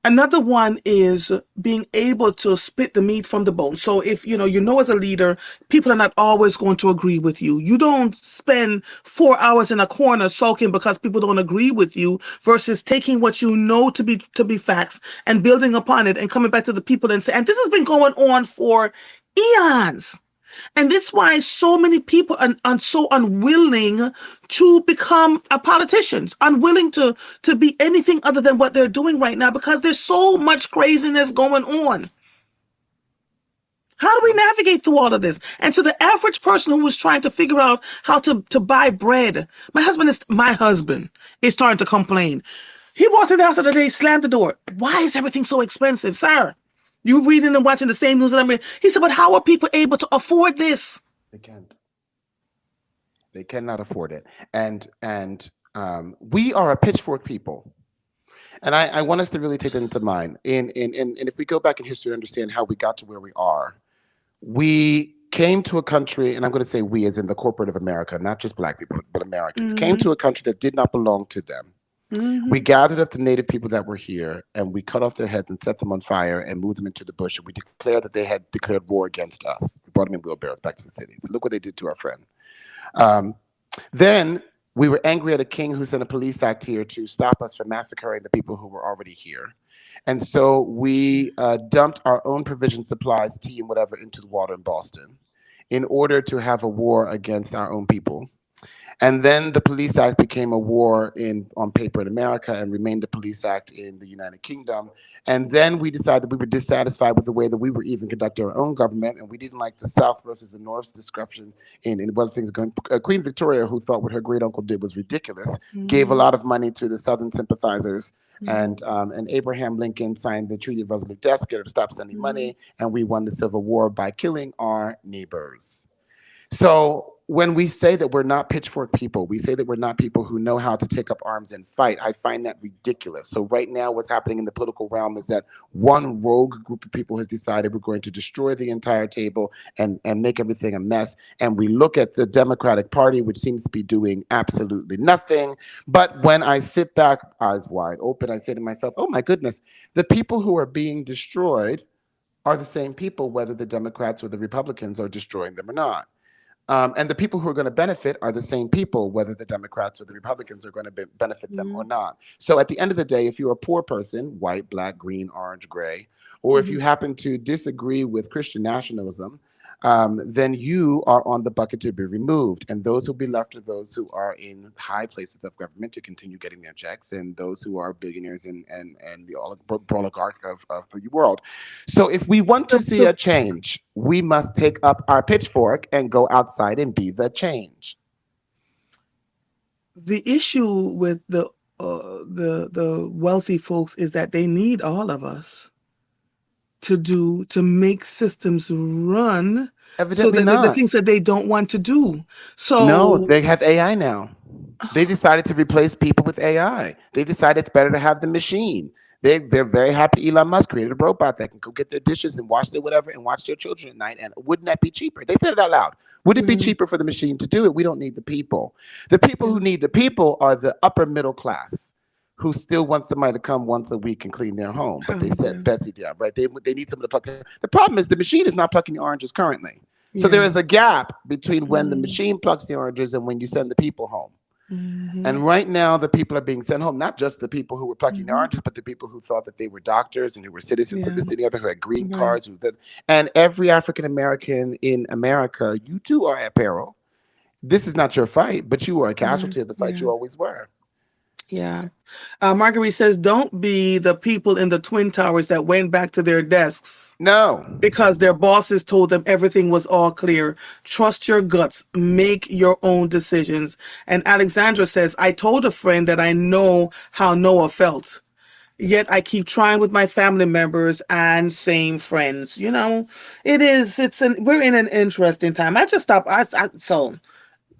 Another one is being able to split the meat from the bone. So if as a leader, people are not always going to agree with you. You don't spend 4 hours in a corner sulking because people don't agree with you versus taking what you know to be facts and building upon it and coming back to the people and say, and this has been going on for eons. And that's why so many people are so unwilling to become politicians, unwilling to be anything other than what they're doing right now because there's so much craziness going on. How do we navigate through all of this? And to the average person who is trying to figure out how to buy bread, my husband is starting to complain. He walked in the house the other day, slammed the door. Why is everything so expensive, sir? You reading and watching the same news that I'm reading. He said, but how are people able to afford this? They can't. They cannot afford it. And we are a pitchfork people. And I want us to really take that into mind. And if we go back in history and understand how we got to where we are, we came to a country, and I'm going to say we as in the corporate of America, not just black people, but Americans, came Mm-hmm. to a country that did not belong to them. We Mm-hmm. gathered up the native people that were here and we cut off their heads and set them on fire and moved them into the bush. And we declared that they had declared war against us. We brought them in wheelbarrows back to the cities. So look what they did to our friend. Um, then we were angry at a king who sent a police act here to stop us from massacring the people who were already here. And so we dumped our own provision supplies, tea and whatever, into the water in Boston in order to have a war against our own people. And then the Police Act became a war in on paper in America and remained the Police Act in the United Kingdom. And then we decided we were dissatisfied with the way that we were even conducting our own government, and we didn't like the South versus the North's discretion in whether things are going. Queen Victoria, who thought what her great uncle did was ridiculous, gave a Mhm. lot of money to the Southern sympathizers, Mhm. and Abraham Lincoln signed the Treaty of Resolute Death, to stop sending Mhm. money, and we won the Civil War by killing our neighbors. So when we say that we're not pitchfork people, we say that we're not people who know how to take up arms and fight. I find that ridiculous. So right now, what's happening in the political realm is that one rogue group of people has decided we're going to destroy the entire table and make everything a mess. And we look at the Democratic Party, which seems to be doing absolutely nothing. But when I sit back, eyes wide open, I say to myself, oh my goodness, the people who are being destroyed are the same people, whether the Democrats or the Republicans are destroying them or not. And the people who are going to benefit are the same people, whether the Democrats or the Republicans are going to benefit them or Mhm. not. So at the end of the day, if you're a poor person, white, black, green, orange, gray, or if you Mhm. happen to disagree with Christian nationalism, then you are on the bucket to be removed. And those who will be left are those who are in high places of government to continue getting their checks, and those who are billionaires and the oligarch of the world. So if we want to see The a change, we must take up our pitchfork and go outside and be the change. the issue with the wealthy folks is that they need all of us to make systems run so Evidently that the not. things that they don't want to do. No, So they have AI now. They decided to replace people with AI. They decided it's better to have the machine. They're very happy Elon Musk created a robot that can go get their dishes and wash their whatever and watch their children at night. And wouldn't that be cheaper? They said it out loud. Would it be mhm, cheaper for the machine to do it? We don't need the people. The people who yeah, need the people are the upper middle class who still want somebody to come once a week and clean their home. But they yeah, set Betsy down, right? They need someone to pluck. The problem is the machine is not plucking the oranges currently. So there yeah, is a gap between when the mm, machine plucks the oranges and when you send the people home. mhm, And right now, the people are being sent home, not just the people who were plucking the mhm, oranges, but the people who thought that they were doctors and who were citizens of yeah, this and the other, who had green right, cards. And every African American in America, you too are at peril. This is not your fight, but you are a yeah, casualty of the fight yeah, you always were. yeah. Marguerite says, "Don't be the people in the Twin Towers that went back to their desks No. because their bosses told them everything was all clear. Trust your guts. Make your own decisions." And Alexandra says, "I told a friend that I know how Noah felt. Yet I keep trying with my family members and same friends." We're in an interesting time. I just stopped. So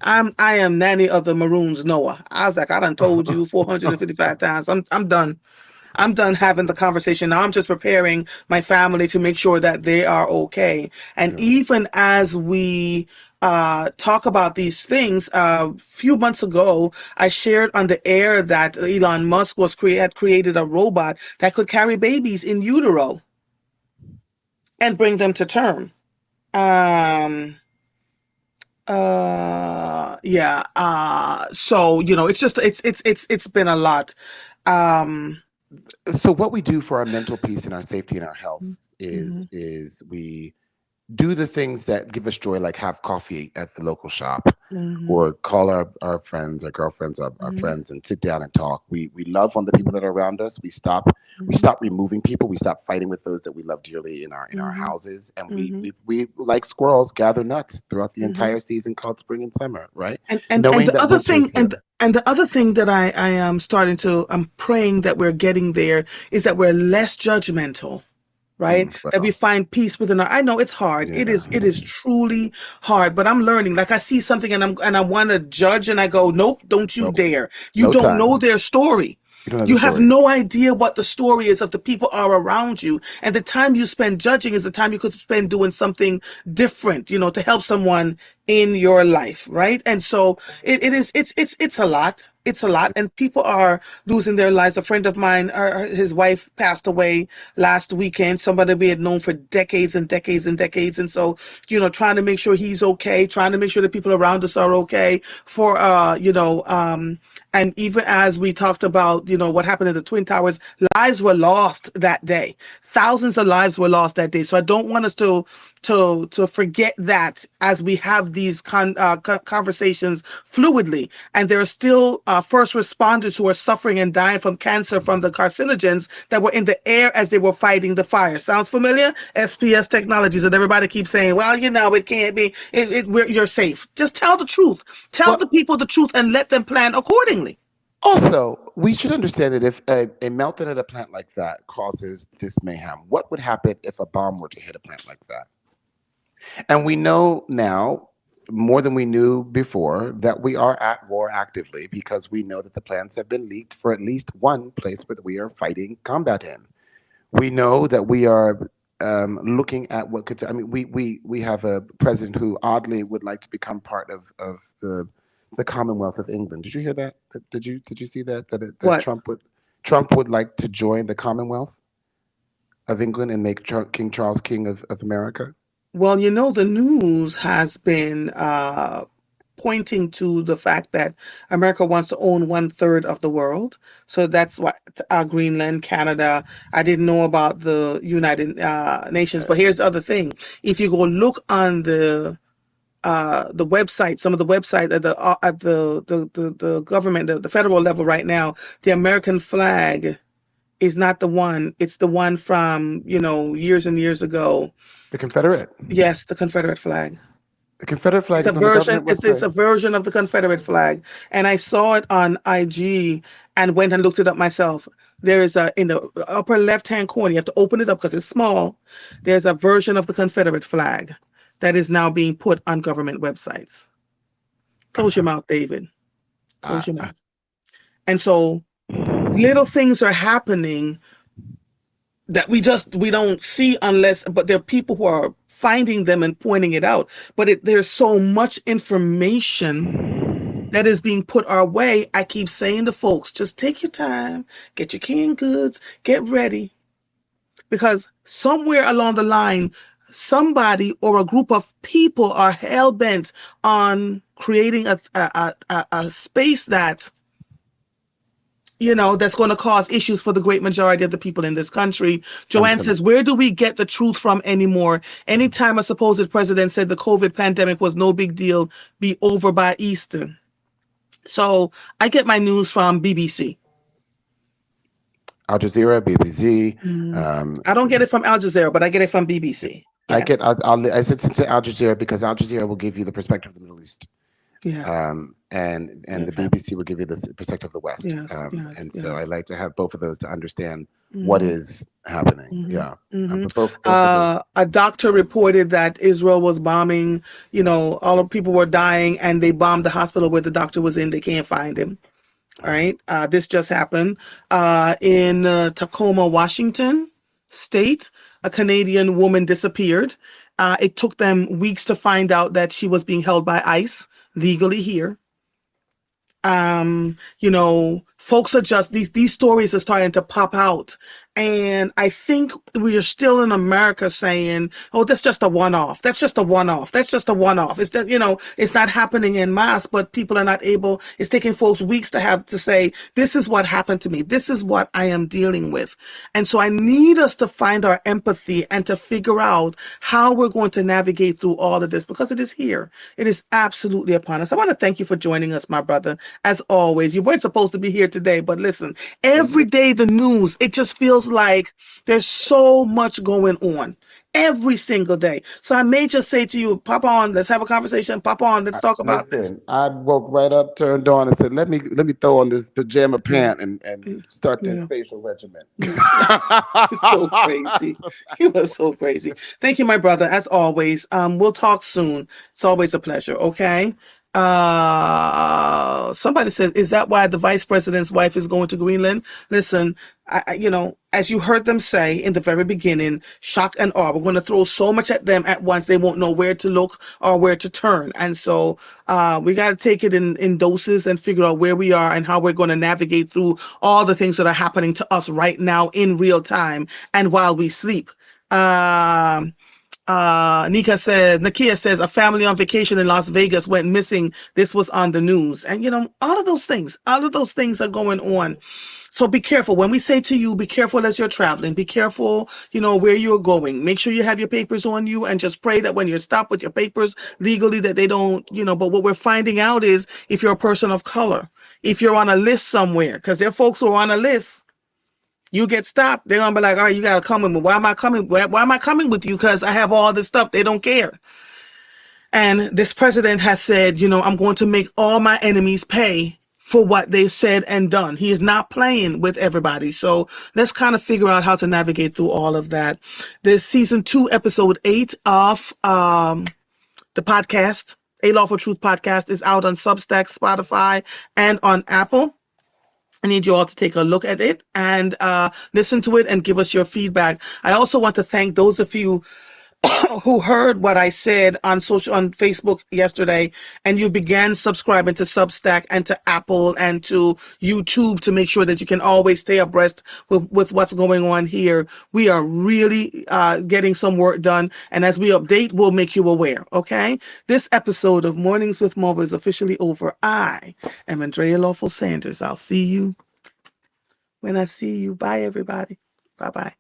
I am nanny of the Maroons, Noah. I was like, I done told you 455 times. I'm done. I'm done having the conversation. Now I'm just preparing my family to make sure that they are okay. And Yeah. even as we talk about these things, a few months ago, I shared on the air that Elon Musk had created a robot that could carry babies in utero and bring them to term. Um, yeah. So it's been a lot. Um, So what we do for our mental peace and our safety and our health mhm, is we do the things that give us joy, like have coffee at the local shop, mhm, or call our friends, our girlfriends, our mhm, friends, and sit down and talk. We love on the people that are around us. We mhm, stop removing people. We stop fighting with those that we love dearly in our mhm, houses, and mhm, we like squirrels gather nuts throughout the mhm. entire season called spring and summer, right? And Knowing the that other winter is thing here. and the other thing that I am I'm praying that we're getting there is that we're less judgmental, right? That we Well, find peace within our. I know it's hard. yeah. It is truly hard, but I'm learning. Like I see something and I want to judge and I go, "Nope, don't you Nope. dare. You No don't know time. their story. You don't know the You have story. no idea what the story is of the people are around you. And the time you spend judging is the time you could spend doing something different, to help someone in your life, right? And so it is it's a lot. It's a lot. And people are losing their lives. A friend of mine, his wife passed away last weekend, somebody we had known for decades and decades and decades. And so, trying to make sure he's okay, trying to make sure the people around us are okay for and even as we talked about, what happened in the Twin Towers, lives were lost that day. Thousands of lives were lost that day. So I don't want us to forget that as we have these conversations fluidly. And there are still first responders who are suffering and dying from cancer from the carcinogens that were in the air as they were fighting the fire. Sounds familiar? SPS Technologies. And everybody keeps saying, well, it can't be. You're safe. Just tell the truth. Tell the Well, people the truth and let them plan accordingly. also, we should understand that if a meltdown at a plant like that causes this mayhem, what would happen if a bomb were to hit a plant like that? And we know now, more than we knew before, that we are at war actively because we know that the plans have been leaked for at least one place where we are fighting combat in. We know that we are looking at what could. I mean, we have a president who oddly would like to become part of the Commonwealth of England. Did you hear that? Did you see that that What? Trump would like to join the Commonwealth of England and make King Charles king of America? Well, the news has been pointing to the fact that America wants to own one third of the world. So that's what Greenland, Canada. I didn't know about the United Nations, but here's the other thing. If you go look on the website, some of the websites at the government, the federal level right now, the American flag is not the one. It's the one from years and years ago. The Confederate. Yes, the Confederate flag. The Confederate It's flag a is on the version. government It's website. a version of the Confederate flag, and I saw it on IG and went and looked it up myself. There is a in the upper left hand corner. You have to open it up because it's small. There's a version of the Confederate flag that is now being put on government websites. Close your mouth, David. Close your Uh, mouth. And so little things are happening that we don't see unless, but there are people who are finding them and pointing it out. But there's so much information that is being put our way. I keep saying to folks, just take your time, get your canned goods, get ready, because somewhere along the line, somebody or a group of people are hell bent on creating a space that's going to cause issues for the great majority of the people in this country. I'm Joanne telling says, where do we get the truth from anymore? Anytime a supposed president said the COVID pandemic was no big deal, be over by Easter. So I get my news from BBC. Al Jazeera, BBC. Mm. Um, I don't get it from Al Jazeera, but I get it from BBC. I Yeah, get. I said to Al Jazeera because Al Jazeera will give you the perspective of the Middle East, yeah, and the yeah. BBC will give you the perspective of the West. Yes, yes, And so I yes. like to have both of those to understand what Hmm. is happening. Hmm. Yeah, Hmm. but both of those. A doctor reported that Israel was bombing. All the people were dying, and they bombed the hospital where the doctor was in. They can't find him. All right. This just happened in Tacoma, Washington State. A Canadian woman disappeared. It took them weeks to find out that she was being held by ICE legally here. Folks are just these stories are starting to pop out. And I think we are still in America saying, oh, that's just a one-off. That's just a one-off. That's just a one-off. It's just, it's not happening in mass, but people are not able, it's taking folks weeks to have to say, this is what happened to me. This is what I am dealing with. And so I need us to find our empathy and to figure out how we're going to navigate through all of this, because it is here. It is absolutely upon us. I want to thank you for joining us, my brother. As always, you weren't supposed to be here today, but listen, every day the news, it just feels like there's so much going on every single day. So I may just say to you, pop on, let's have a conversation, pop on, let's talk about this. Listen, I woke right up, turned on, and said, "Let me throw on this pajama Yeah, pant and start this yeah, facial regimen." yeah. It's so crazy. You are so crazy. Thank you, my brother, as always. We'll talk soon. It's always a pleasure. Okay. Somebody says, is that why the vice president's wife is going to Greenland? Listen, as you heard them say in the very beginning, shock and awe. We're going to throw so much at them at once, they won't know where to look or where to turn. And so we got to take it in doses and figure out where we are and how we're going to navigate through all the things that are happening to us right now in real time and while we sleep. Um, Nakia says a family on vacation in Las Vegas went missing. This was on the news. And all of those things are going on. So be careful. When we say to you, be careful as you're traveling, be careful, where you're going. Make sure you have your papers on you and just pray that when you're stopped with your papers legally that they don't, but what we're finding out is if you're a person of color, if you're on a list somewhere, because there are folks who are on a list, you get stopped, they're going to be like, all right, you got to come with me. Why am I coming? Why am I coming with you? Because I have all this stuff. They don't care. And this president has said, I'm going to make all my enemies pay for what they've said and done. He is not playing with everybody. So let's kind of figure out how to navigate through all of that. This season 2, episode 8 of the podcast, A Lawful Truth podcast, is out on Substack, Spotify, and on Apple. I need you all to take a look at it and listen to it and give us your feedback. I also want to thank those of you who heard what I said on Facebook yesterday, and you began subscribing to Substack and to Apple and to YouTube to make sure that you can always stay abreast with what's going on here. We are really getting some work done, and as we update, we'll make you aware, okay? This episode of Mornings with Mova is officially over. I am Andrea Lawful Sanders. I'll see you when I see you. Bye, everybody. Bye-bye.